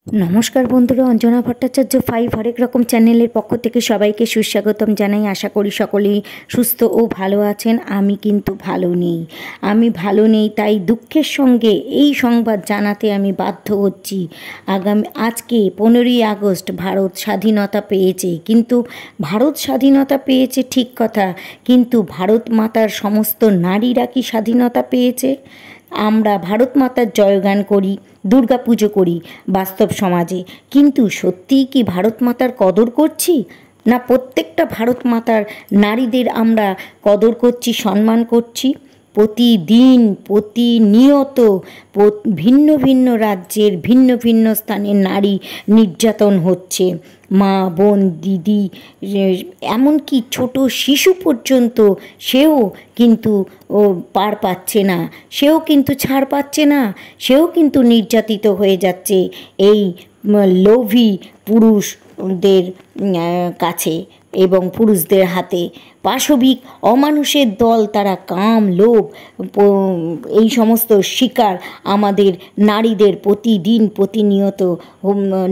नमस्कार बंधुरा अंजना भट्टाचार्य 5 हरेक रकम चैनल पक्ष থেকে সবাইকে সুস্বাগতম জানাই। আশা করি সকলেই সুস্থ ও ভালো আছেন। আমি কিন্তু ভালো নেই তাই দুঃখের সঙ্গে এই সংবাদ জানাতে আমি বাধ্য হচ্ছি। আজকে 15ই আগস্ট ভারত স্বাধীনতা পেয়েছে, কিন্তু ভারত স্বাধীনতা পেয়েছে ঠিক কথা, কিন্তু ভারত মাতার সমস্ত নারীরা কি স্বাধীনতা পেয়েছে? আমরা ভারত মাতার জয়গান করি, দুর্গা পুজো করি বাস্তব সমাজে, কিন্তু সত্যিই কি ভারত মাতার কদর করছি? না প্রত্যেকটা ভারত মাতার নারীদের আমরা কদর করছি, সম্মান করছি? প্রতিদিন প্রতিনিয়ত ভিন্ন ভিন্ন রাজ্যের ভিন্ন ভিন্ন স্থানে নারী নির্যাতন হচ্ছে। মা, বোন, দিদি, এমনকি ছোট শিশু পর্যন্ত সেও কিন্তু পার পাচ্ছে না, সেও কিন্তু ছাড় পাচ্ছে না, সেও কিন্তু নির্যাতিত হয়ে যাচ্ছে এই লোভী পুরুষদের কাছে এবং পুরুষদের হাতে। পাশবিক অমানুষের দল তারা, কাম, লোভ, এই সমস্ত শিকার আমাদের নারীদের প্রতিদিন প্রতিনিয়ত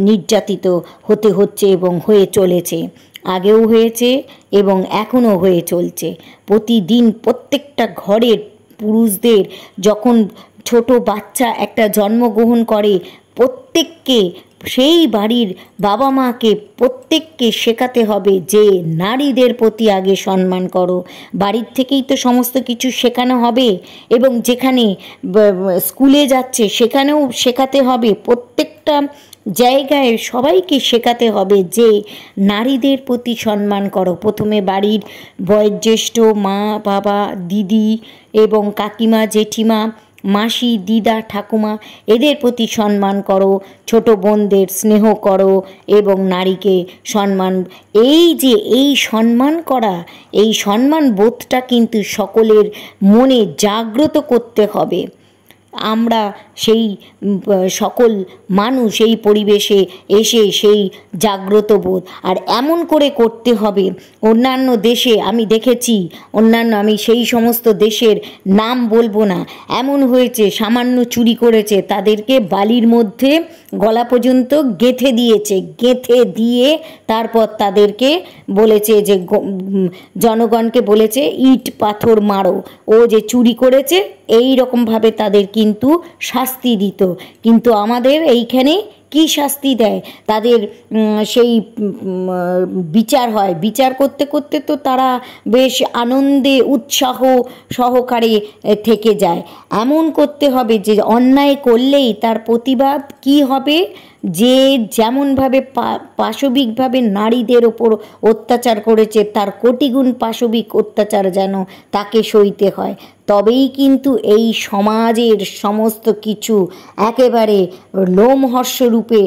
নির্যাতিত হতে হচ্ছে এবং হয়ে চলেছে। আগেও হয়েছে এবং এখনও হয়ে চলছে। প্রতিদিন প্রত্যেকটা ঘরের পুরুষদের যখন ছোট বাচ্চা একটা জন্মগ্রহণ করে, প্রত্যেককে সেই বাড়ির বাবা মাকে প্রত্যেককে শেখাতে হবে যে নারীদের প্রতি আগে সম্মান করো। বাড়ির থেকেই তো সমস্ত কিছু শেখানো হবে এবং যেখানে স্কুলে যাচ্ছে সেখানেও শেখাতে হবে। প্রত্যেকটা জায়গায় সবাইকে শেখাতে হবে যে নারীদের প্রতি সম্মান করো। প্রথমে বাড়ির বয়োজ্যেষ্ঠ মা, বাবা, দিদি এবং কাকিমা, জেঠিমা, মাসি, দিদা, ঠাকুমা, এদের প্রতি সম্মান করো, ছোট বোনদের স্নেহ করো এবং নারীকে সম্মান। এই সম্মান করা, এই সম্মান বোধটা কিন্তু সকলের মনে জাগ্রত করতে হবে। আমরা সেই সকল মানুষ এই পরিবেশে এসে সেই জাগ্রত বোধ আর এমন করে করতে হবে। অন্যান্য দেশে আমি দেখেছি, আমি সেই সমস্ত দেশের নাম বলবো না, এমন হয়েছে সামান্য চুরি করেছে তাদেরকে বালির মধ্যে গলা পর্যন্ত গেঁথে দিয়েছে, গেঁথে দিয়ে তারপর তাদেরকে বলেছে যে জনগণকে বলেছে ইট পাথর মারো, ও যে চুরি করেছে এই রকমভাবে তাদের কিন্তু শাস্তি দিত। কিন্তু আমাদের এইখানে কি শাস্তি দেয়? তাদের সেই বিচার হয়, বিচার করতে করতে তো তারা বেশ আনন্দে উৎসাহ সহকারে থেকে যায়। এমন করতে হবে যে অন্যায় করলেই তার প্রতিবাদ কি হবে, যে যেমনভাবে পাশবিকভাবে নারীদের ওপর অত্যাচার করেছে তার কোটিগুণ পাশবিক অত্যাচার যেন তাকে সইতে হয়। তবেই কিন্তু এই সমাজের সমস্ত কিছু একেবারে লোমহর্ষরূপে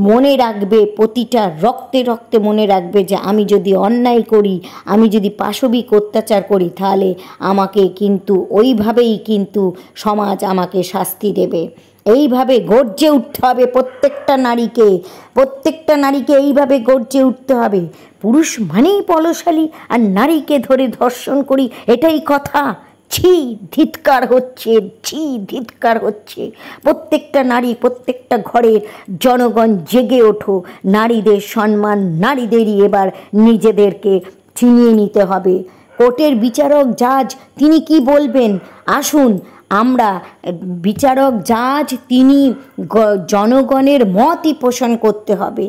মনে রাখবে, প্রতিটা রক্তে রক্তে মনে রাখবে যে আমি যদি অন্যায় করি, আমি যদি পাশবিক অত্যাচার করি, তাহলে আমাকে কিন্তু ওইভাবেই কিন্তু সমাজ আমাকে শাস্তি দেবে। এইভাবে গর্জে উঠতে হবে প্রত্যেকটা নারীকে এইভাবে গর্জে উঠতে হবে। পুরুষ মানেই বলশালী আর নারীকে ধরে ধর্ষণ করি, এটাই কথা? ছি, ধিৎকার হচ্ছে। প্রত্যেকটা নারী, প্রত্যেকটা ঘরের জনগণ জেগে ওঠো। নারীদের সম্মান, নারীদেরই এবার নিজেদেরকে ছিনিয়ে নিতে হবে। কোর্টের বিচারক জাজ তিনি কি বলবেন? আসুন আমরা বিচারক জাজ, তিনি জনগণের মতই পোষণ করতে হবে।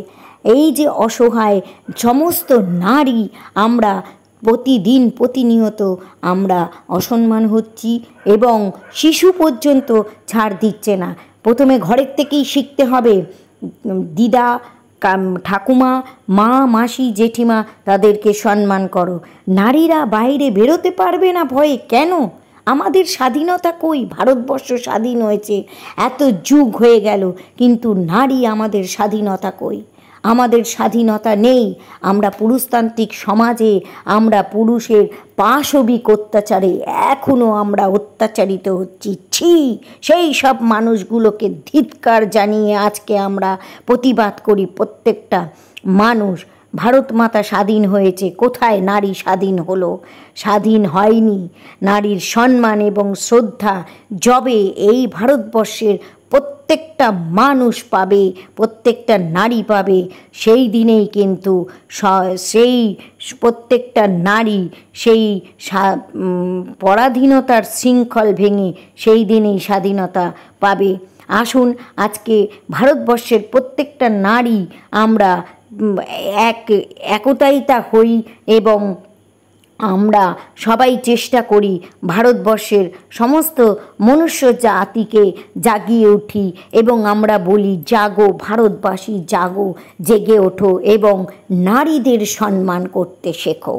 এই যে অসহায় সমস্ত নারী, আমরা প্রতিদিন প্রতিনিয়ত আমরা অসম্মান হচ্ছি এবং শিশু পর্যন্ত ছাড় দিচ্ছে না। প্রথমে ঘরের থেকেই শিখতে হবে, দিদা, ঠাকুমা, মা, মাসি, জেঠিমা, তাদেরকে সম্মান করো। নারীরা বাইরে বেরোতে পারবে না ভয়ে, কেন? আমাদের স্বাধীনতা কই? ভারতবর্ষ স্বাধীন হয়েছে, এত যুগ হয়ে গেল, কিন্তু নারী আমাদের স্বাধীনতা কই? আমাদের স্বাধীনতা নেই। আমরা পুরুষতান্ত্রিক সমাজে, আমরা পুরুষের পাশবিক অত্যাচারে এখনও আমরা অত্যাচারিত হচ্ছি। ছি, সেই সব মানুষগুলোকে ধিৎকার জানিয়ে আজকে আমরা প্রতিবাদ করি। প্রত্যেকটা মানুষ, ভারত মাতা স্বাধীন হয়েছে, কোথায় নারী স্বাধীন হলো? স্বাধীন হয়নি। নারীর সম্মান এবং শ্রদ্ধা যবে এই ভারতবর্ষের প্রত্যেকটা মানুষ পাবে, প্রত্যেকটা নারী পাবে, সেই দিনেই কিন্তু সেই প্রত্যেকটা নারী সেই পরাধীনতার শৃঙ্খল ভেঙে সেই দিনেই স্বাধীনতা পাবে। আসুন আজকে ভারতবর্ষের প্রত্যেকটা নারী আমরা একতায়িতা হই এবং আমরা সবাই চেষ্টা করি ভারতবর্ষের সমস্ত মনুষ্য জাতিকে জাগিয়ে উঠি এবং আমরা বলি, জাগো ভারতবাসী, জাগো, জেগে ওঠো এবং নারীদের সম্মান করতে শেখো।